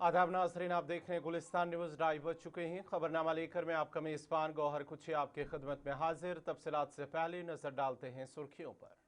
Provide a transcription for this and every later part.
आदाब नाज़रीन, आप देख रहे हैं गुलिस्तान न्यूज़। 2:30 बज चुके हैं। खबरनामा लेकर मैं आपका मेज़बान गौहर कुछी आपकी खिदमत में हाजिर। तफसीलात से पहले नजर डालते हैं सुर्खियों पर।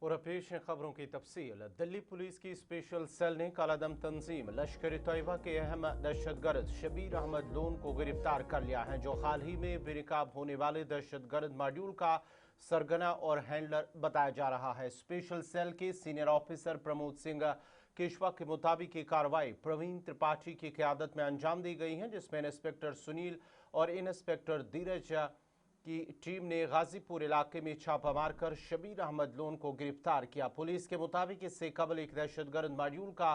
और पेश है खबरों की तफसील। दिल्ली पुलिस की स्पेशल सेल ने कालादम तंजीम लश्कर तैयबा के अहम दहशतगर्द शबीर अहमद लोन को गिरफ्तार कर लिया है, जो हाल ही में बेनकाब होने वाले दहशतगर्द मॉड्यूल का सरगना और हैंडलर बताया जा रहा है। स्पेशल सेल के सीनियर ऑफिसर प्रमोद सिंह केशवा के मुताबिक ये कार्रवाई प्रवीण त्रिपाठी की क़यादत में अंजाम दी गई है, जिसमें इंस्पेक्टर सुनील और इंस्पेक्टर धीरज की टीम ने गाजीपुर इलाके में छापा मारकर शबीर अहमद लोन को गिरफ्तार किया। पुलिस के मुताबिक इससे कबल एक दहशतगर्द मॉड्यूल का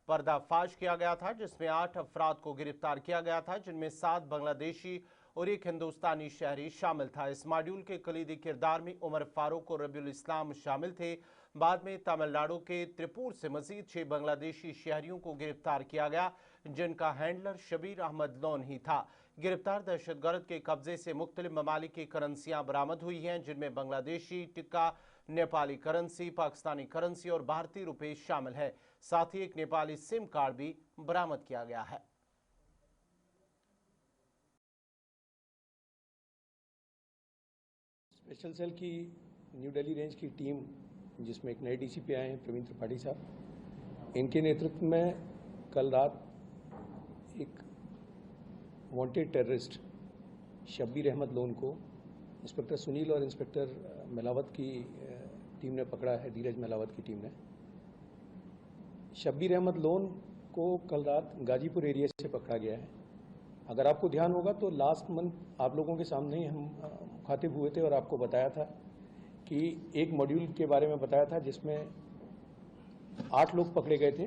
पर्दाफाश किया गया था, जिसमें 8 अफराद को गिरफ्तार किया गया था, जिनमें 7 बांग्लादेशी और एक हिंदुस्तानी शहरी शामिल था। इस मॉड्यूल के कलीदी किरदार में उमर फारूक और रबीउल इस्लाम शामिल थे। बाद में तमिलनाडु के त्रिपुर से मजीद 6 बांग्लादेशी शहरियों को गिरफ्तार किया गया, जिनका हैंडलर शबीर अहमद लोन ही था। गिरफ्तार दहशतगर्द के कब्जे से मुख्तलिफ ममालिक की करेंसियां बरामद हुई हैं, जिनमें बांग्लादेशी टिक्का, नेपाली करेंसी, पाकिस्तानी करेंसी और भारतीय रुपये शामिल है। साथ ही एक नेपाली सिम कार्ड भी बरामद किया गया है। स्पेशल सेल की न्यू दिल्ली रेंज की टीम, जिसमें एक नए डीसीपी आए हैं प्रवीण त्रिपाठी साहब, इनके नेतृत्व में कल रात एक वांटेड टेररिस्ट शब्बीर अहमद लोन को इंस्पेक्टर सुनील और इंस्पेक्टर मेलावत की टीम ने पकड़ा है। धीरज मेलावत की टीम ने शब्बीर अहमद लोन को कल रात गाजीपुर एरिया से पकड़ा गया है। अगर आपको ध्यान होगा तो लास्ट मंथ आप लोगों के सामने ही हम मुखातिब हुए थे और आपको बताया था कि एक मॉड्यूल के बारे में बताया था जिसमें 8 लोग पकड़े गए थे,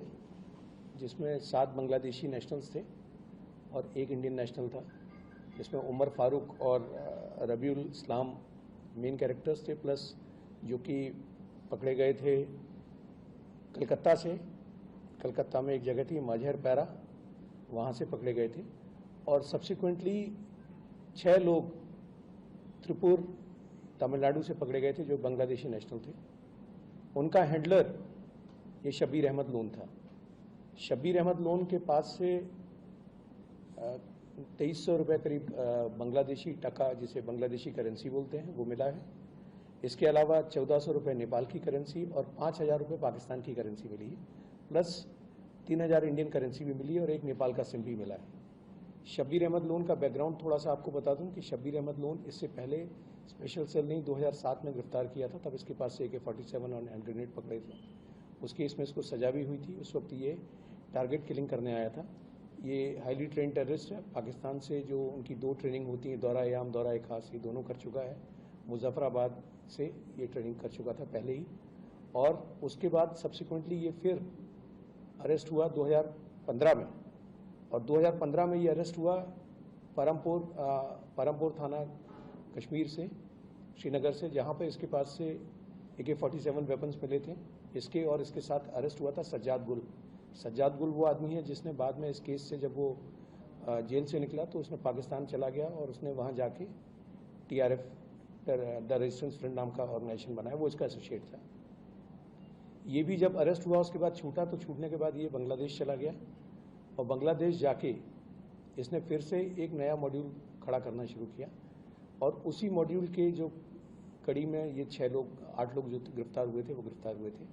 जिसमें 7 बांग्लादेशी नेशनल्स थे और एक इंडियन नेशनल था, जिसमें उमर फारूक और रबीउल इस्लाम मेन कैरेक्टर्स थे, प्लस जो कि पकड़े गए थे कलकत्ता से। कलकत्ता में एक जगह थी माझर पैरा, वहाँ से पकड़े गए थे। और सब्सिक्वेंटली 6 लोग त्रिपुर तमिलनाडु से पकड़े गए थे जो बांग्लादेशी नेशनल थे। उनका हैंडलर ये शब्बीर अहमद लोन था। शब्बीर अहमद लोन के पास से 2300 रुपये करीब बांग्लादेशी टका, जिसे बांग्लादेशी करेंसी बोलते हैं, वो मिला है। इसके अलावा 1400 रुपये नेपाल की करेंसी और 5000 रुपये पाकिस्तान की करेंसी मिली है, प्लस 3000 इंडियन करेंसी भी मिली है और एक नेपाल का सिम भी मिला है। शब्बीर अहमद लोन का बैकग्राउंड थोड़ा सा आपको बता दूं कि शब्बीर अहमद लोन इससे पहले स्पेशल सेल ने 2007 में गिरफ्तार किया था, तब इसके पास से AK-47 और हैंड ग्रेनेड पकड़े थे। उस केस में इसको सजा भी हुई थी। उस वक्त ये टारगेट किलिंग करने आया था। ये हाईली ट्रेंड टेररिस्ट है। पाकिस्तान से जो उनकी 2 ट्रेनिंग होती है, दौरा-ए-आम, दौरा-ए-खास, ये दोनों कर चुका है। मुजफ्फराबाद से ये ट्रेनिंग कर चुका था पहले ही, और उसके बाद सब्सिक्वेंटली ये फिर अरेस्ट हुआ 2015 में, और 2015 में ये अरेस्ट हुआ परमपुर थाना कश्मीर से, श्रीनगर से, जहाँ पर इसके पास से AK-47 वेपन्स मिले थे। इसके और इसके साथ अरेस्ट हुआ था सज्जाद गुल। सज्जाद गुल वो आदमी है जिसने बाद में इस केस से, जब वो जेल से निकला तो उसने पाकिस्तान चला गया और उसने वहाँ जाके TRF द रेजिस्टेंस फ्रंट नाम का ऑर्गेनाइजेशन बनाया, वो इसका एसोसिएट था। ये भी जब अरेस्ट हुआ उसके बाद छूटा, तो छूटने के बाद ये बांग्लादेश चला गया और बांग्लादेश जाके इसने फिर से एक नया मॉड्यूल खड़ा करना शुरू किया, और उसी मॉड्यूल के जो कड़ी में ये 8 लोग जो गिरफ्तार हुए थे वो गिरफ्तार हुए थे।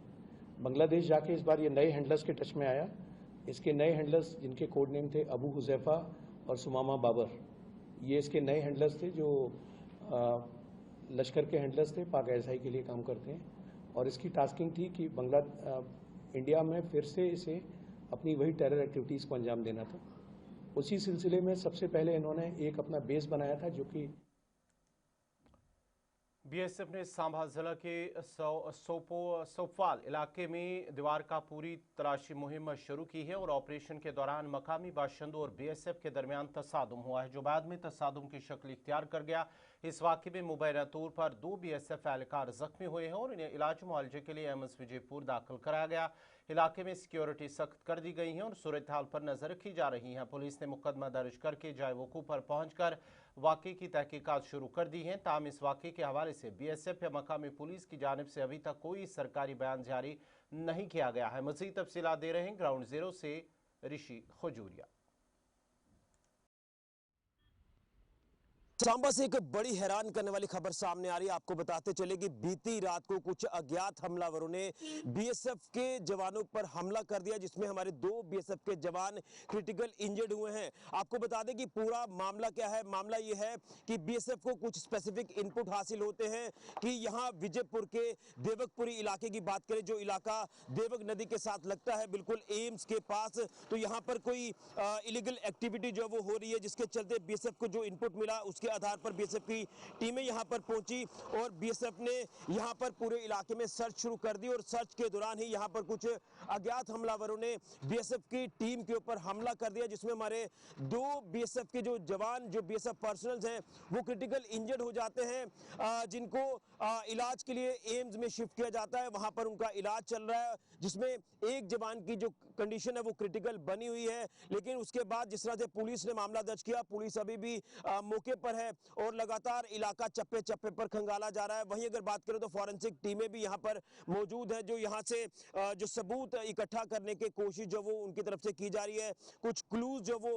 बांग्लादेश जाके इस बार ये नए हैंडलर्स के टच में आया। इसके नए हैंडलर्स, जिनके कोड नेम थे अबू हुजैफा और सुमामा बाबर, ये इसके नए हैंडलर्स थे जो लश्कर के हैंडलर्स थे, पाक SI के लिए काम करते हैं। और इसकी टास्किंग थी कि इंडिया में फिर से इसे अपनी वही टेरर एक्टिविटीज़ को अंजाम देना था। उसी सिलसिले में सबसे पहले इन्होंने एक अपना बेस बनाया था, जो कि बीएसएफ ने सांभा जिला के सोपाल इलाके में दीवार का पूरी तलाशी मुहिम शुरू की है और ऑपरेशन के दौरान मकामी बाशिंदों और बीएसएफ के दरमियान तसादुम हुआ है, जो बाद में तसादुम की शक्ल इख्तियार कर गया। इस वाक़े में मुबैना तौर पर 2 बीएसएफ एहलकार जख्मी हुए हैं और इन्हें इलाज मुआलजे के लिए एमएस विजयपुर दाखिल कराया गया। इलाके में सिक्योरिटी सख्त कर दी गई है और सूरत हाल पर नजर रखी जा रही है। पुलिस ने मुकदमा दर्ज करके जाए वकूफ पर पहुंचकर वाक़े की तहकीकात शुरू कर दी हैं। ताहम इस वाक़े के हवाले से बीएसएफ या मकामी पुलिस की जानिब से अभी तक कोई सरकारी बयान जारी नहीं किया गया है। मज़ीद तफसीलात दे रहे हैं ग्राउंड जीरो से ऋषि खजूरिया। सांबा से एक बड़ी हैरान करने वाली खबर सामने आ रही है। आपको बताते चले कि बीती रात को कुछ अज्ञात हमलावरों ने बीएसएफ के जवानों पर हमला कर दिया, जिसमें हमारे 2 बीएसएफ के जवान क्रिटिकल इंजर्ड हुए हैं। आपको बता दें कि पूरा मामला क्या है। मामला ये है कि बीएसएफ को कुछ स्पेसिफिक इनपुट हासिल होते हैं कि यहाँ विजयपुर के देवकपुरी इलाके की बात करें, जो इलाका देवक नदी के साथ लगता है बिल्कुल एम्स के पास, तो यहाँ पर कोई इलीगल एक्टिविटी जो वो हो रही है, जिसके चलते बीएसएफ को जो इनपुट मिला उसके आधार पर बीएसएफ की टीमें यहां पर पहुंची और बीएसएफ ने यहां पर पूरे इलाके में सर्च शुरू कर दी। और सर्च के दौरान ही यहां पर कुछ अज्ञात हमलावरों ने बीएसएफ की टीम के ऊपर हमला कर दिया, जिसमें हमारे 2 बीएसएफ के जो जवान, जो बीएसएफ पर्सनल्स हैं, वो क्रिटिकल इंजर्ड हो जाते हैं, जिनको इलाज के लिए एम्स में शिफ्ट किया जाता है। वहां पर उनका इलाज चल रहा है, जिसमें एक जवान की जो कंडीशन है वो क्रिटिकल बनी हुई है। लेकिन उसके बाद जिस तरह से पुलिस ने मामला दर्ज किया, पुलिस अभी भी मौके पर है और लगातार इलाका चप्पे चप्पे पर खंगाला जा रहा है। वहीं अगर बात करें तो फॉरेंसिक टीमें भी यहां पर मौजूद है, जो यहां से जो सबूत इकट्ठा करने की कोशिश जो वो उनकी तरफ से की जा रही है, कुछ क्लूज जो वो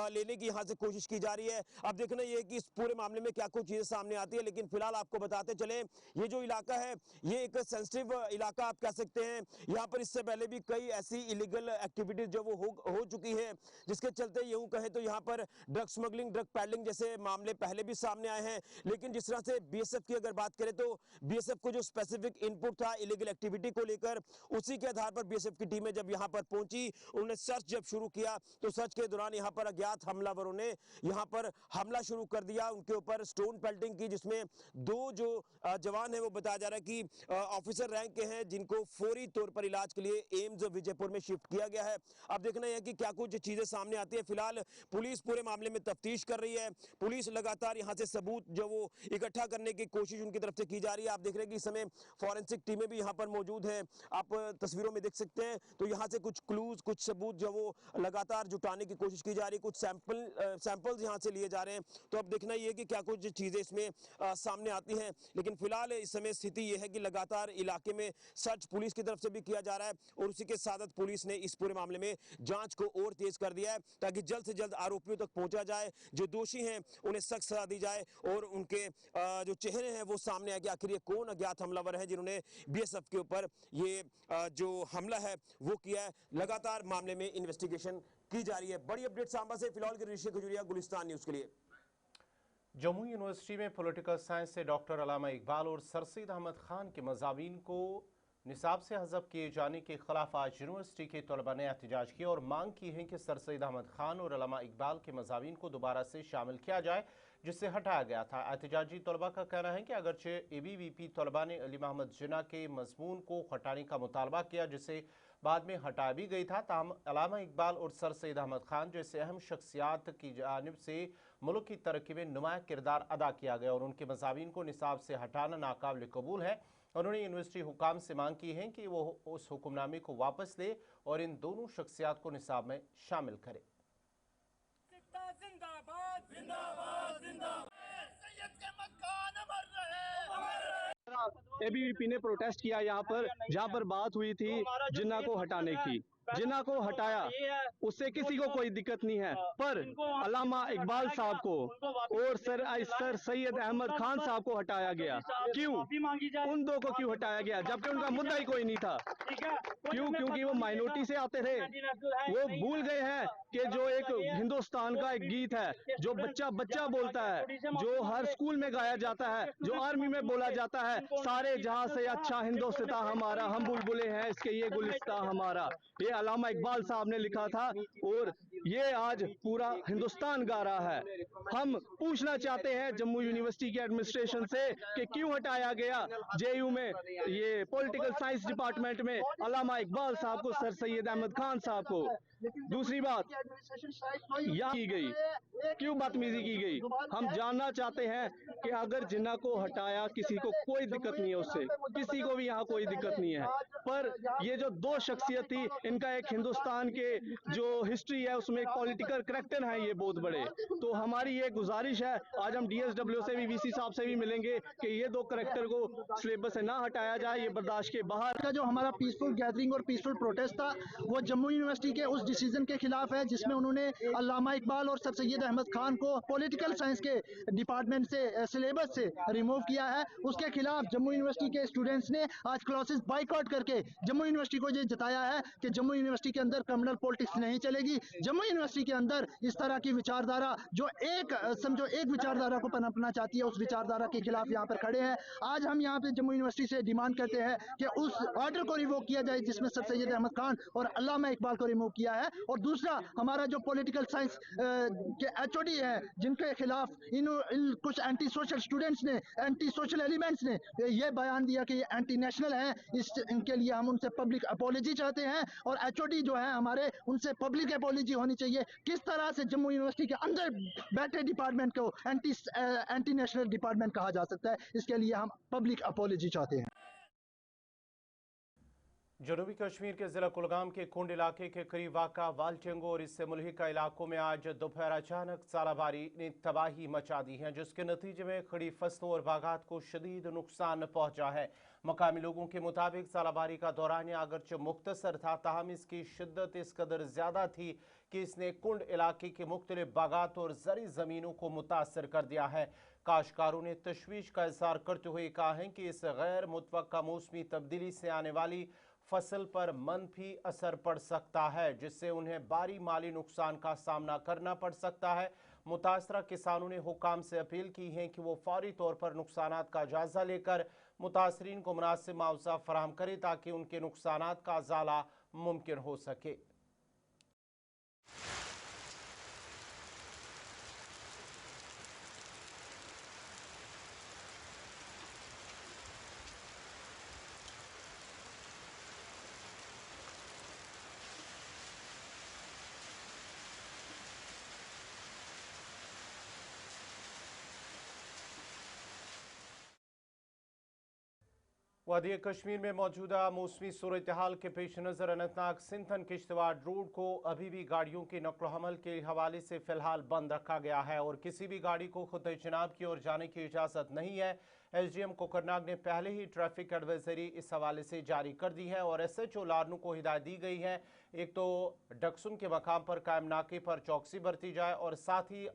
लेने की यहां से कोशिश की जा रही है। अब देखना ये कि इस पूरे मामले में क्या कुछ चीजें सामने आती है। लेकिन फिलहाल आपको बताते चले, ये जो इलाका है ये एक सेंसिटिव इलाका आप कह सकते हैं। यहाँ पर इससे पहले भी कई ऐसी इलीगल एक्टिविटीज जो वो हो चुकी है, जिसके चलते यूं कहें तो यहाँ पर ड्रग स्मगलिंग, ड्रग पैडलिंग जैसे मामले पहले भी सामने आए हैं। लेकिन जिस तरह से बीएसएफ की अगर बात करें तो बीएसएफ को जो स्पेसिफिक इनपुट था इलीगल एक्टिविटी को लेकर, उसी के आधार पर बीएसएफ की टीमें जब यहां पर पहुंची, उन्होंने सर्च जब शुरू किया तो सर्च के दौरान यहां पर अज्ञात हमलावरों ने यहां पर हमला शुरू कर दिया, उनके ऊपर स्टोन पेल्टिंग की, जिसमें 2 जो जवान है वो बताया जा रहा है कि ऑफिसर रैंक के हैं, जिनको फौरी तौर पर इलाज के लिए एम्स विजयपुर में शिफ्ट किया गया है। अब देखना है कि क्या कुछ चीजें सामने आती है। फिलहाल पुलिस पूरे मामले में तफ्तीश कर रही है। पुलिस लगातार यहां से सबूत जो वो इकट्ठा करने की कोशिश उनकी तरफ से की जा रही है। आप देख रहे हैं कि इस समय फॉरेंसिक टीमें भी यहां पर मौजूद हैं, आप तस्वीरों में देख सकते हैं। तो यहां से कुछ क्लूज, कुछ सबूत जो वो लगातार जुटाने की कोशिश की जा रही है, कुछ सैंपल्स यहां से लिए जा रहे हैं। तो अब देखना ये कि क्या कुछ चीजें इसमें सामने आती हैं। लेकिन फिलहाल इस समय स्थिति यह है कि लगातार इलाके में सर्च पुलिस की तरफ से भी किया जा रहा है और उसी के साथ पुलिस ने इस पूरे मामले में जांच को और तेज कर दिया है, ताकि जल्द से जल्द आरोपियों तक पहुंचा जाए, जो दोषी हैं उन्हें सख्त सजा दी जाए और उनके जो चेहरे हैं वो सामने आए कि आखिर ये कौन अज्ञात हमलावर है जिन्होंने बीएसएफ के ऊपर ये जो हमला है वो किया है। लगातार मामले में इन्वेस्टिगेशन की जा रही है। बड़ी अपडेट सांबा से फिलहाल के ऋषि खजूरिया, गुलिस्तान न्यूज के लिए। जम्मू यूनिवर्सिटी में पॉलिटिकल साइंस से डॉक्टर अलामा इकबाल और सरसीद अहमद खान के मज़ामीन को निसाब से हज़फ किए जाने के खिलाफ आज यूनिवर्सिटी के तलबा ने एहतजाज किया और मांग की है कि सरसीद अहमद खान और अलामा इकबाल के मज़ामीन को दोबारा से शामिल किया जाए, जिससे हटाया गया था। एहतजाजी तलबा का कहना है कि अगरचे ABVP तलबा ने अली मोहम्मद जिन्ना के मजमून को हटाने का मुतालबा किया, जिसे बाद में हटा भी गई था, ताहम अलामा इकबाल और सरसीद अहमद खान जैसे अहम शख्सियात की जानिब से मुल्क की तरक्की में नुमाया किरदार अदा किया गया और उनके मज़ामीन को निसाब से हटाना नाकाबिल कबूल है। उन्होंने यूनिवर्सिटी हुकाम से मांग की है कि वो उस हुक्मनामे को वापस ले और इन दोनों शख्सियात को निसाब में शामिल करे। ABVP ने प्रोटेस्ट किया यहाँ पर, जहाँ पर बात हुई थी जिन्ना को हटाने की। जिन्ना को हटाया, उससे किसी को कोई दिक्कत नहीं है, पर अल्लामा इकबाल साहब को और सर सैयद अहमद खान साहब को हटाया गया। क्यों? उन दो को क्यों हटाया गया जबकि उनका मुद्दा ही कोई नहीं था? क्यों? क्योंकि वो माइनॉरिटी से आते थे। वो भूल गए हैं कि जो एक हिंदुस्तान का एक गीत है जो बच्चा बच्चा बोलता है, जो हर स्कूल में गाया जाता है, जो आर्मी में बोला जाता है, सारे जहां से अच्छा हिंदुस्तान हमारा, हम बुलबुले हैं इसके ये गुलिस्तान हमारा। ये अल्लामा इकबाल साहब ने लिखा था और ये आज पूरा हिंदुस्तान गा रहा है। हम पूछना चाहते हैं जम्मू यूनिवर्सिटी के एडमिनिस्ट्रेशन से कि क्यों हटाया गया जेयू में ये पॉलिटिकल साइंस डिपार्टमेंट में अल्लामा इकबाल साहब को, सर सैयद अहमद खान साहब को। दूसरी बात यहाँ की गई, क्यों बदतमीजी की गई? हम जानना चाहते हैं कि अगर जिन्ना को हटाया, किसी को कोई दिक्कत नहीं है उससे, किसी को भी यहाँ कोई दिक्कत नहीं है, पर ये जो दो शख्सियत थी, इनका एक हिंदुस्तान के जो हिस्ट्री है उसमें एक पॉलिटिकल करैक्टर है ये बहुत बड़े। तो हमारी ये गुजारिश है, आज हम डीएसडब्ल्यू से भी, वीसी साहब से भी मिलेंगे कि ये दो करैक्टर को सिलेबस से ना हटाया जाए, ये बर्दाश्त के बाहर। का जो हमारा पीसफुल गैदरिंग और पीसफुल प्रोटेस्ट था वो जम्मू यूनिवर्सिटी के उस डिसीजन के खिलाफ है जिसमें उन्होंने अल्लामा इकबाल और सर सैयद अहमद खान को पॉलिटिकल साइंस के डिपार्टमेंट से सिलेबस से रिमूव किया है। उसके खिलाफ जम्मू यूनिवर्सिटी के स्टूडेंट्स ने आज क्लासेस बाइकआउट करके जम्मू यूनिवर्सिटी को ये जताया है कि जम्मू यूनिवर्सिटी के अंदर क्रिमिनल पॉलिटिक्स नहीं चलेगी। जम्मू यूनिवर्सिटी के अंदर इस तरह की विचारधारा जो समझो एक विचारधारा को पनपना चाहती है, उस विचारधारा के खिलाफ यहाँ पर खड़े हैं। आज हम यहाँ पे जम्मू यूनिवर्सिटी से डिमांड करते हैं कि उस ऑर्डर को रिवोक किया जाए जिसमें सर सैयद अहमद खान और अल्लामा इकबाल को रिमूव किया है। और दूसरा, हमारा जो पॉलिटिकल साइंस के एचओडी है जिनके खिलाफ इन कुछ एंटी सोशल स्टूडेंट्स ने, एंटी सोशल एलिमेंट्स ने ये बयान दिया कि ये एंटी नेशनल है, इनके लिए हम उनसे पब्लिक अपॉलॉजी चाहते हैं और एचओडी जो है हमारे, उनसे पब्लिक अपॉलॉजी होनी चाहिए। किस तरह से जम्मू यूनिवर्सिटी के अंदर बैठे डिपार्टमेंट को एंटी नेशनल डिपार्टमेंट कहा जा सकता है, इसके लिए हम पब्लिक अपॉलॉजी चाहते हैं। जनूबी कश्मीर के जिला कुलगाम के कुंड इलाके के करीब वाक़ा वालटेंगो और इससे मुल्हिका इलाकों में आज दोपहर अचानक सालाबारी ने तबाही मचा दी है, जिसके नतीजे में खड़ी फसलों और बागात को शदीद नुकसान पहुंचा है। मकामी लोगों के मुताबिक सालाबारी का दौरानिया अगरचे मुख्तसर था, ताहम इसकी शिद्दत इस कदर ज़्यादा थी कि इसने कुंड इलाके के मुख्तलिफ बागात और ज़री ज़मीनों को मुतासर कर दिया है। काश्तकारों ने तशवीश का इज़हार करते हुए कहा है कि इस गैर मुतवक्का मौसमी तब्दीली से आने वाली फसल पर मनफी असर पड़ सकता है, जिससे उन्हें भारी माली नुकसान का सामना करना पड़ सकता है। मुतासरा किसानों ने हुकाम से अपील की है कि वो फौरी तौर पर नुकसानात का जायजा लेकर मुतासरीन को मुनासिब मुआवजा फराहम करे ताकि उनके नुकसानात का अजाला मुमकिन हो सके। वादी कश्मीर में मौजूदा मौसमी सूरत हाल के पेश नज़र अनंतनाग सिंथन किश्तवाड़ रोड को अभी भी गाड़ियों की नकल हमल के हवाले से फ़िलहाल बंद रखा गया है और किसी भी गाड़ी को खुद जनाब की ओर जाने की इजाज़त नहीं है। एसडीएम कोकरनाग ने पहले ही ट्रैफिक एडवाइजरी इस हवाले से जारी कर दी है और एसएचओ लारनू को हिदायत दी गई है, एक तो डक्सुम के मकाम पर कायम नाके पर चौकसी बरती जाए और साथ ही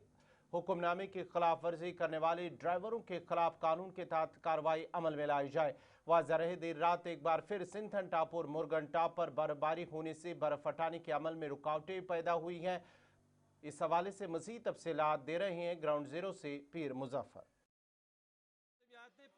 हुक्मनामे की खिलाफ वर्जी करने वाले ड्राइवरों के खिलाफ कानून के तहत कार्रवाई अमल में लाई जाए। वाज़ह रहे देर रात एक बार फिर सिंथन टाप और मुर्गन टाप पर बर्फबारी होने से बर्फ हटाने के अमल में रुकावटें पैदा हुई हैं। इस हवाले से मज़ीद तफसीलात दे रहे हैं ग्राउंड जीरो से पीर मुजफ्फर।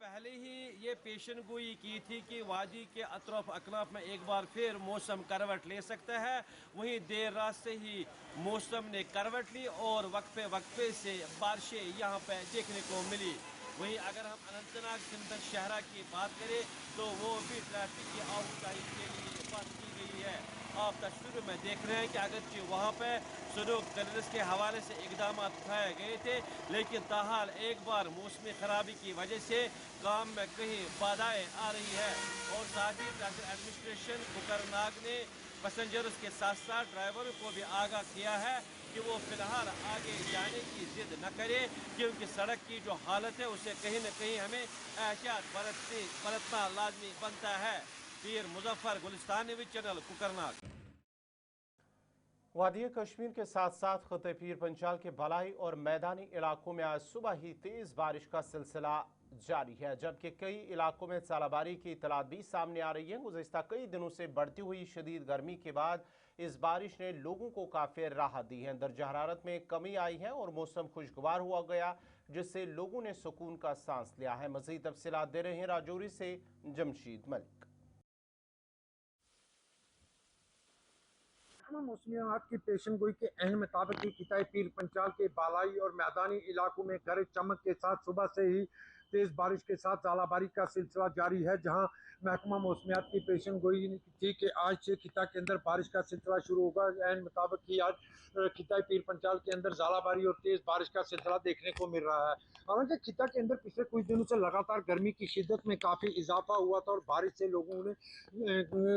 पहले ही ये पेशन गोई की थी कि वादी के अतराफ अकनाफ में एक बार फिर मौसम करवट ले सकता है। वहीं देर रात से ही मौसम ने करवट ली और वक्फे से बारिशें यहाँ पे देखने को मिली। वहीं अगर हम अनंतनाग सिंथन शहरा की बात करें तो वो भी ट्रैफिक की आवाजाही के लिए बंद की गई है। आप तस्वीरों में देख रहे हैं कि अगरचे वहाँ पे सड़क क्लियरेंस के हवाले से इकदाम उठाए गए थे, लेकिन ताहाल एक बार मौसमी खराबी की वजह से काम में कहीं बाधाएं आ रही है। और साथ ही ट्रैफिक एडमिनिस्ट्रेशन कोकरनाग ने पैसेंजर्स के साथ साथ ड्राइवरों को भी आगाह किया है कि वो फिलहाल आगे जाने की जिद न करे, क्योंकि सड़क की जो हालत है उसे कहीं न कहीं हमें एहतियात बरतना लाजमी बनता है। पीर मुजफ्फर, गुलिस्तान न्यूज़ चैनल, कोकरनाग। वादी कश्मीर के साथ साथ खत्े पीर पंचाल के भलाई और मैदानी इलाकों में आज सुबह ही तेज़ बारिश का सिलसिला जारी है, जबकि कई इलाकों में सालाबारी की इतलात भी सामने आ रही है। गुज़िश्ता कई दिनों से बढ़ती हुई शदीद गर्मी के बाद इस बारिश ने लोगों को काफ़ी राहत दी है। दर्जा हरारत में कमी आई है और मौसम खुशगवार हुआ गया, जिससे लोगों ने सुकून का सांस लिया है। मज़ीद तफसीलात दे रहे हैं राजौरी से जमशीद मलिक। महकमा मौसमियात की पेशन गोई के अहम मुताबिक किताए पीर पंचाल के बालाई और मैदानी इलाकों में गरज चमक के साथ सुबह से ही तेज़ बारिश के साथ ज़ालाबारी का सिलसिला जारी है। जहां महकमा मौसमियात की पेशन गोई थी कि आज से खिता के अंदर बारिश का सिलसिला शुरू होगा। एन मुताबिक ही आज खिता पीर पंचाल के अंदर ज़ालाबारी और तेज़ बारिश का सिलसिला देखने को मिल रहा है। हालांकि खिता के अंदर पिछले कुछ दिनों से लगातार गर्मी की शिद्दत में काफ़ी इजाफा हुआ था और बारिश से लोगों ने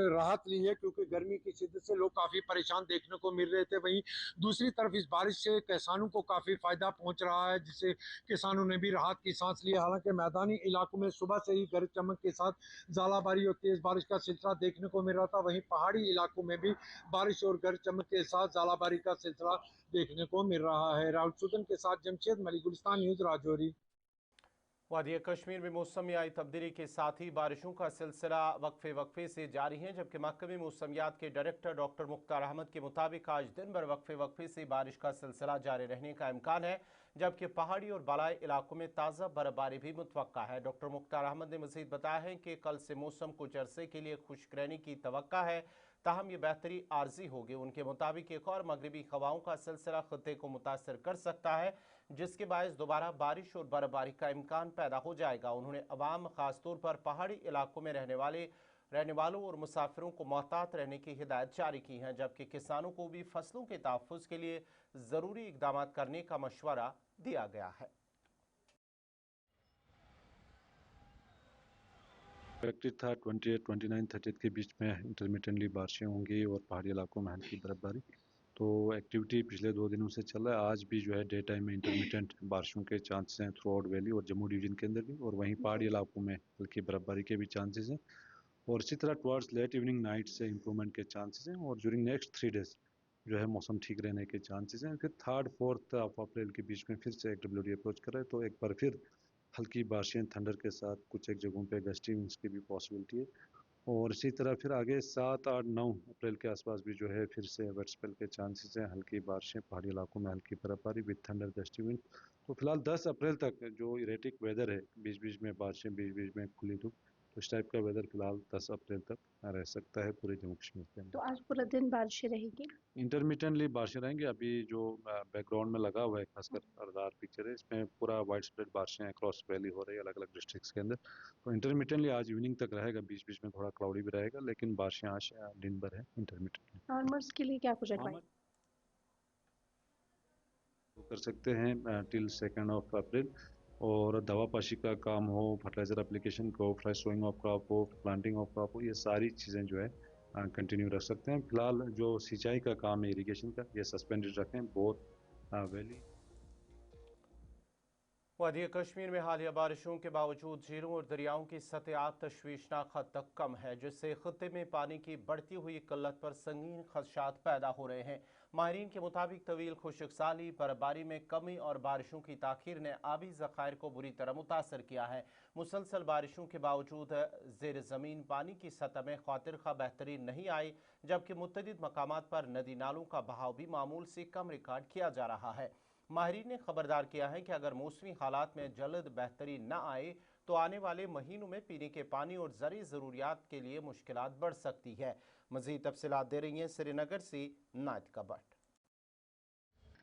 राहत ली है, क्योंकि गर्मी की शिद्दत से लोग काफ़ी परेशान देखने को मिल रहे थे। वहीं दूसरी तरफ इस बारिश से किसानों को काफ़ी फ़ायदा पहुंच रहा है, जिससे किसानों ने भी राहत की सांस ली। हालांकि मैदानी इलाकों में सुबह से ही गरज चमक के साथ ज़ालाबारी और तेज़ बारिश का सिलसिला देखने को मिल रहा था। वहीं पहाड़ी इलाकों में भी बारिश और गरज चमक के साथ ज़ालाबारी का सिलसिला देखने को मिल रहा है। राहुल सुदन के साथ जमशेद मलिक, गुलिस्तान न्यूज़, राजौरी। वादी कश्मीर में मौसम में आई तब्दीली के साथ ही बारिशों का सिलसिला वक्फे वक्फे से जारी है, जबकि महकमे मौसमियात के डायरेक्टर डॉक्टर मुख्तार अहमद के मुताबिक आज दिन भर वक्फे वक्फे से बारिश का सिलसिला जारी रहने का इम्कान है, जबकि पहाड़ी और बालाई इलाकों में ताज़ा बर्फबारी भी मुतवक्का है। डॉक्टर मुख्तार अहमद ने मज़ीद बताया है कि कल से मौसम कुछ अरसे के लिए खुश्क रहने की तवक्का है, ताहम ये बेहतरी आर्जी होगी। उनके मुताबिक एक और मगरबी हवाओं का सिलसिला खत्ते को मुतासर कर सकता है, जिसके बायस दोबारा बारिश और बर्फबारी का इम्कान पैदा हो जाएगा। उन्होंने अवाम, खासतौर पर पहाड़ी इलाकों में रहने वालों और मुसाफिरों को मोहतात रहने की हिदायत जारी की है, जबकि किसानों को भी फसलों के तहफ़्फ़ुज़ के लिए ज़रूरी इक़दाम करने का मशवरा दिया गया है। एक्टिव था 28, 29, 30 के बीच में इंटरमिटेंटली बारिशें होंगी और पहाड़ी इलाकों में हल्की बर्फबारी। तो एक्टिविटी पिछले 2 दिनों से चल रहा है। आज भी जो है डे टाइम में इंटरमिटेंट बारिशों के चांसेस हैं थ्रू आउट वैली और जम्मू डिवीज़न के अंदर भी, और वहीं पहाड़ी इलाकों में हल्की बर्फबारी के भी चांसेस हैं। और इसी तरह टुवर्ड्स लेट इवनिंग नाइट से इंप्रूवमेंट के चांसेस हैं, और ड्यूरिंग नेक्स्ट 3 डेज जो है मौसम ठीक रहने के चांसेस हैं। फिर 3rd, 4th ऑफ अप्रैल के बीच में फिर से XWD अप्रोच कर रहा है, तो एक बार फिर हल्की बारिशें थंडर के साथ कुछ एक जगहों पे गस्टी विंड्स की भी पॉसिबिलिटी है। और इसी तरह फिर आगे 7, 8, 9 अप्रैल के आसपास भी जो है फिर से वेट स्पेल के चांसेस हैं, हल्की बारिशें, पहाड़ी इलाकों में हल्की बर्फबारी विद थंडर गस्टी विंड। तो फिलहाल 10 अप्रैल तक जो इरेटिक वेदर है, बीच बीच में बारिशें, बीच बीच में खुली धूप, तो इस टाइप का वेदर फिलहाल 10 अप्रैल तक रह सकता है पूरे जम्मू कश्मीर के अंदर। तो आज पूरा दिन बारिशें रहेगी? इंटरमिटेंटली बारिशें रहेंगी। अभी जो बैकग्राउंड में लगा हुआ है खासकर रडार पिक्चर है, इसमें पूरा वाइड स्प्रेड बारिशें अक्रॉस वैली हो रही है अलग अलग डिस्ट्रिक्ट्स के अंदर। तो इंटरमिटेंटली आज इवनिंग तक रहेगा, बीच बीच में थोड़ा क्लाउडी भी रहेगा, लेकिन बारिशें आज दिन भर है इंटरमिटेंटली। फार्मर्स के लिए क्या कुछ एडवाइस कर सकते हैं टिल 2 अप्रैल, और दवा पाशी का काम हो, फर्टिलाइजर एप्लीकेशन को, फ्रेश सोइंग ऑफ क्रॉप हो, प्लांटिंग ऑफ क्रॉप हो, ये सारी चीज़ें जो है कंटिन्यू रख सकते हैं। फिलहाल जो सिंचाई का काम है, इरिगेशन का, ये सस्पेंडेड रखें बोथ वैली। वादी कश्मीर में हालिया बारिशों के बावजूद झीलों और दरियाओं की सतह तशवीशनाक हद तक कम है, जिससे खत्ते में पानी की बढ़ती हुई किल्लत पर संगीन खदशात पैदा हो रहे हैं। माहिरीन के मुताबिक तवील खुश्क साली, बर्फबारी में कमी और बारिशों की ताखीर ने आबी ज़खायर को बुरी तरह मुतासर किया है। मुसलसल बारिशों के बावजूद ज़ेर ज़मीन पानी की सतह में खातिर खा बेहतरी नहीं आई, जबकि मुतअद्दिद मकामात पर नदी नालों का बहाव भी मामूल से कम रिकॉर्ड किया जा रहा है। माहिरीन ने खबरदार किया है कि अगर मौसमी हालात में जल्द बेहतरी न आए तो आने वाले महीनों में पीने के पानी और ज़रूरी ज़रूरियात के लिए मुश्किलात बढ़ सकती है। मज़ीद तफसीलात दे रही हैं श्रीनगर से नातिका भट्ट।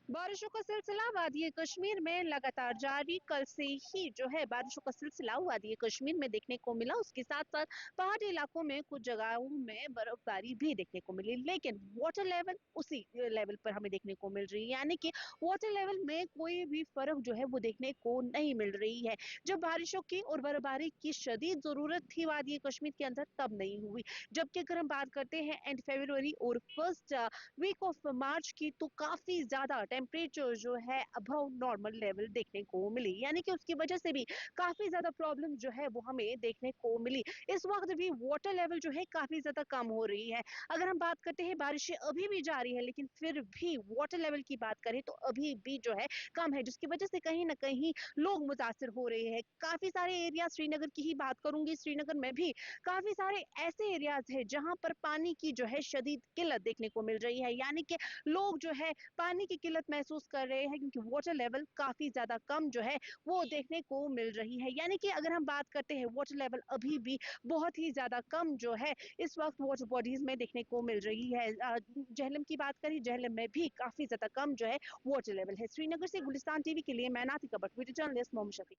बारिशों का सिलसिला वादी कश्मीर में लगातार जारी। कल से ही जो है बारिशों का सिलसिला वादी कश्मीर में देखने को मिला। उसके साथ साथ पहाड़ी इलाकों में कुछ जगहों में बर्फबारी भी देखने को मिली, लेकिन वाटर लेवल उसी लेवल पर हमें देखने को मिल रही है, यानी कि वाटर लेवल में कोई भी फर्क जो है वो देखने को नहीं मिल रही है। जब बारिशों की और बर्फबारी की शदीद जरूरत थी वादी कश्मीर के अंदर, तब नहीं हुई। जबकि अगर हम बात करते हैं एंड फरवरी और फर्स्ट वीक ऑफ मार्च की, तो काफी ज्यादा टेम्परेचर जो है अबव नॉर्मल लेवल देखने को मिली, यानी कि उसकी वजह से भी काफी ज्यादा प्रॉब्लम जो है वो हमें देखने को मिली। इस वक्त भी वाटर लेवल जो है काफी ज्यादा कम हो रही है। अगर हम बात करते हैं, बारिशें अभी भी जारी है, लेकिन फिर भी वाटर लेवल की बात करें तो अभी भी जो है कम है, जिसकी वजह से कहीं ना कहीं लोग मुतासर हो रहे हैं। काफी सारे एरिया, श्रीनगर की ही बात करूंगी, श्रीनगर में भी काफी सारे ऐसे एरियाज है जहां पर पानी की जो है शदीद किल्लत देखने को मिल रही है, यानी कि लोग जो है पानी की किल्लत महसूस कर रहे हैं क्योंकि वाटर लेवल काफी ज्यादा कम जो है वो देखने को मिल रही है। यानी कि अगर हम बात करते हैं वाटर लेवल अभी भी बहुत ही ज्यादा कम जो है इस वक्त वाटर बॉडीज में देखने को मिल रही है। झेलम की बात करें, झेलम में भी काफी ज्यादा कम जो है वाटर लेवल है। श्रीनगर से गुलिस्तान टीवी के लिए मैं नातिका भट्ट, वीडियो जर्नलिस्ट मोहम्मद शफी।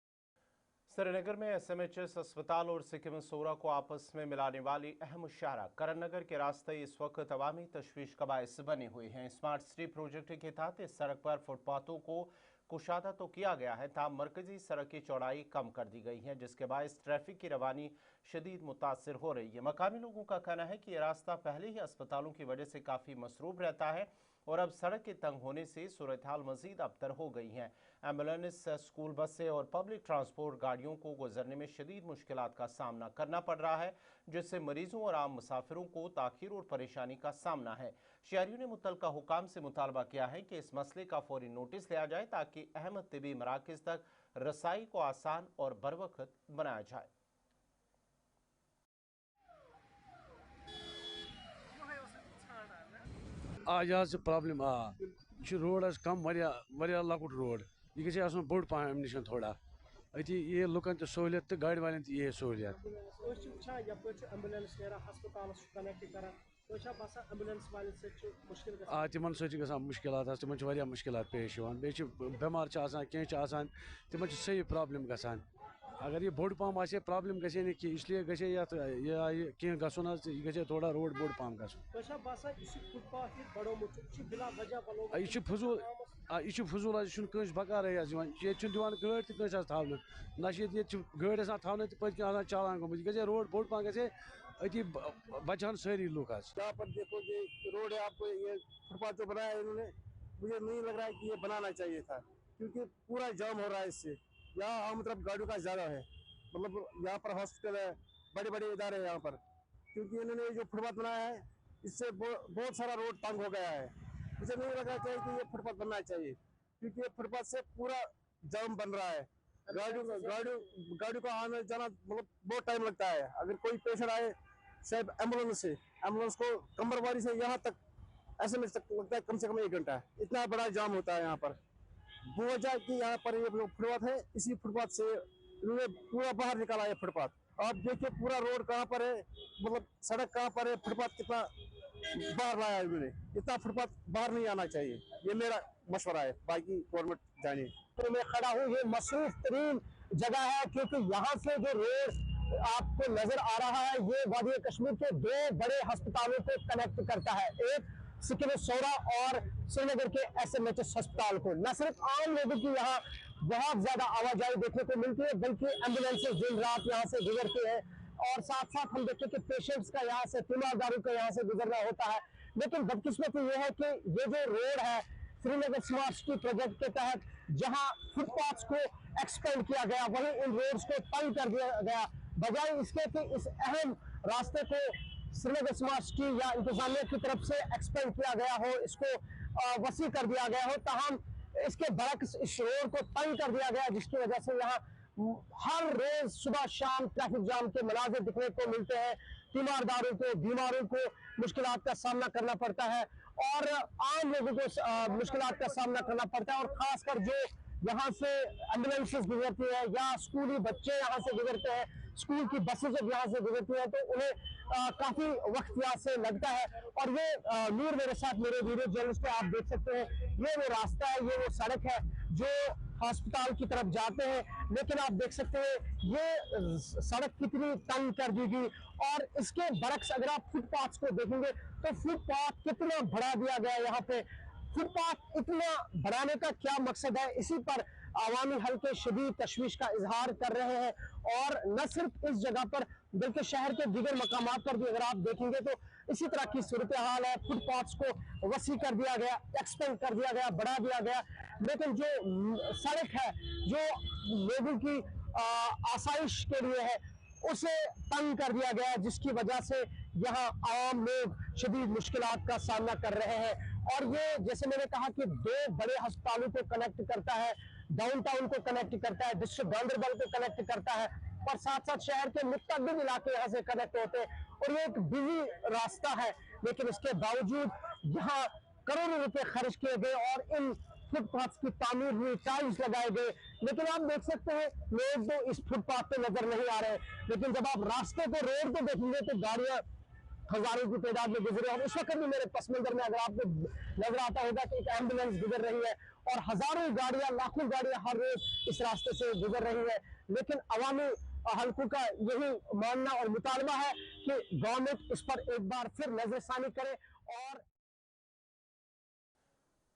श्रीनगर में SMHS अस्पताल और सिक्किम सोरा को आपस में मिलाने वाली अहम शाहरा करण नगर के रास्ते इस वक्त अवामी तशवीश का बायस बने हुए हैं। स्मार्ट सिटी प्रोजेक्ट के तहत इस सड़क पर फुटपाथों को कुशादा तो किया गया है, ताहम मरकजी सड़क की चौड़ाई कम कर दी गई है, जिसके बायस ट्रैफिक की रवानी शदीद मुतासर हो रही है। मकामी लोगों का कहना है कि यह रास्ता पहले ही अस्पतालों की वजह से काफ़ी मसरूफ रहता है और अब सड़क के तंग होने से सूरत हाल मजीद अबतर हो गई हैं। एम्बुलेंस, स्कूल बसें और पब्लिक ट्रांसपोर्ट गाड़ियों को गुजरने में शदीद मुश्किलात का सामना करना पड़ रहा है, जिससे मरीजों और आम मुसाफिरों को ताखीर और परेशानी का सामना है। शहरियों ने मुतल्लिका हुकाम से मुतालबा किया है कि इस मसले का फौरी नोटिस लिया जाए ताकि अहम तिबी मराकज़ तक रसाई को आसान और बरवक्त बनाया जाए। आज प्रॉब्लम रोड कम वारिया लकुट रोड यह गई बोड़ पहन अम नश थोड़ा अति ये लुकन तो सहूलियत तो गाड़ी वाले ये सहूलियत तिमन सह मुश्किल तिमन मुश्किल पेश बे बेमार कह तिमन सही प्रॉब्लम गसान अगर ये बोड़ पम आ प्रॉब्लम गए नी कि इसलिए गए ये कह गसन यह थोड़ा रोड बोड़ पम गसन यह फजूल यह फजूल कस बकार ये दिवान गाड़ तक थावन ना गाड़ थावन तो पत्न चालान गोमुत गए रोड बोड़ पम गए अति बचान सारी लुक यहाँ पर देखो ये रोड है, आपको ये फुटपाथ जो बनाया है इन्होंने, मुझे नहीं लग रहा है कि ये बनाना चाहिए था क्योंकि पूरा जाम हो रहा है इससे। यहाँ मतलब गाड़ियों का ज़्यादा है, मतलब यहाँ पर हॉस्पिटल है, बड़े बड़े इदारे हैं यहाँ पर, क्योंकि इन्होंने जो फुटपाथ बनाया है इससे बहुत सारा रोड तंग हो गया है। मुझे नहीं लगना चाहिए कि ये फुटपाथ बनना चाहिए क्योंकि ये फुटपाथ से पूरा जाम बन रहा है। गाड़ियों का आना जाना मतलब बहुत टाइम लगता है। अगर कोई पेशेंट आए शायद एम्बुलेंस को कंबरवारी से यहाँ तक SMS तक लगता है कम से कम 1 घंटा। इतना बड़ा जाम होता है यहाँ पर। वो वजह कि यहाँ पर ये फुटपाथ है, इसी फुटपाथ से इन्होंने पूरा बाहर निकाला है फुटपाथ। आप देखिए पूरा रोड कहाँ पर है, मतलब सड़क कहाँ पर है, फुटपाथ कितना बाहर लाया है इन्होंने। इतना फुटपाथ बाहर नहीं आना चाहिए, ये मेरा मशवरा है, बाकी गवर्नमेंट जाने। तो मैं खड़ा हूँ, ये मसरूफ तरीन जगह है क्योंकि यहाँ से जो रोड आपको नजर आ रहा है ये वादी कश्मीर के 2 बड़े अस्पतालों को कनेक्ट करता है, एक सिक्किम सोरा और श्रीनगर के SMHS अस्पताल को। न सिर्फ आम लोगों की यहाँ बहुत ज्यादा आवाजाही देखने को मिलती है बल्कि एम्बुलेंसेज दिन रात यहाँ से गुजरती है और साथ साथ हम देखते हैं कि पेशेंट्स का यहाँ से तीमारदारों का यहाँ से गुजरना होता है। लेकिन बदकिस्मती ये है कि ये जो रोड है श्रीनगर स्मार्ट सिटी प्रोजेक्ट के तहत जहाँ फुटपाथ को एक्सपेंड किया गया वहीं इन रोड्स को तंग कर दिया गया, बजाय इसके कि इस अहम रास्ते को श्रीनगर स्मार्ट सिटी या इंतजामिया की तरफ से एक्सपेंड किया गया हो, इसको वसी कर दिया गया हो। ताहम इसके बरक्स इस रोड को तंग कर दिया गया जिसकी वजह से यहाँ हर रोज सुबह शाम ट्रैफिक जाम के मनाजिर दिखने को मिलते हैं। तीमारदारों को, बीमारों को मुश्किलात का सामना करना पड़ता है और आम लोगों को मुश्किलात का सामना करना पड़ता है और खासकर जो यहाँ से एम्बुलेंसेस गुजरती है या स्कूली बच्चे यहाँ से गुजरते हैं, स्कूल की बसें जब यहाँ से गुजरती हैं तो उन्हें काफी वक्त यहाँ से लगता है। और ये नूर मेरे साथ, मेरे वीडियो जर्नलिस्ट पे आप देख सकते हैं, ये वो रास्ता है, ये वो सड़क है जो अस्पताल की तरफ जाते हैं। लेकिन आप देख सकते हैं ये सड़क कितनी तंग कर दी गई और इसके बरक्स अगर आप फुटपाथ को देखेंगे तो फुटपाथ कितना बढ़ा दिया गया। यहाँ पे फुटपाथ इतना बढ़ाने का क्या मकसद है, इसी पर आवामी हल्के शदीद तशवीश का इजहार कर रहे हैं। और न सिर्फ इस जगह पर बल्कि शहर के दीगर मकामात पर भी अगर आप देखेंगे तो इसी तरह की सूरत हाल है। फुटपाथ्स को वसी कर दिया गया, एक्सपेंड कर दिया गया, बढ़ा दिया गया, लेकिन जो सड़क है जो लोगों की आसाइश के लिए है उसे तंग कर दिया गया, जिसकी वजह से यहाँ आम लोग शदीद मुश्किलात का सामना कर रहे हैं। और ये जैसे मैंने कहा कि 2 बड़े अस्पतालों को कनेक्ट करता है, डाउनटाउन को कनेक्ट करता है, डिस्ट्रिक्ट गांधरबल को कनेक्ट करता है और साथ साथ शहर के मुतअद्दिद इलाके यहाँ से कनेक्ट होते हैं और ये एक बिजी रास्ता है। लेकिन इसके बावजूद यहाँ करोड़ों रुपए खर्च किए गए और इन फुटपाथ की तामीर हुई, टाइल्स लगाए गए, लेकिन आप देख सकते हैं लोग तो इस फुटपाथ पे नजर नहीं आ रहे। लेकिन जब आप रास्ते पे रोड पे देखेंगे तो गाड़ियां हजारों की तादाद में गुजरे। और उस वक्त भी मेरे पस मंजर में अगर आपको नजर आता होगा कि एक एम्बुलेंस गुजर रही है और हजारों गाड़ियां, लाखों गाड़ियां हर रोज इस रास्ते से गुजर रही है। लेकिन अवामी हल्कों का यही मानना और मुतालबा है कि गवर्नमेंट इस पर एक बार फिर नजरसानी करे। और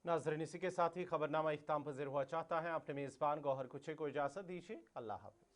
नाज़रीन, इसी के साथ ही खबरनामा इख्तिताम पज़ीर हुआ चाहता है। अपने मेज़बान गौहर कुछे को इजाज़त दीजिए। अल्लाह हाफ़िज़।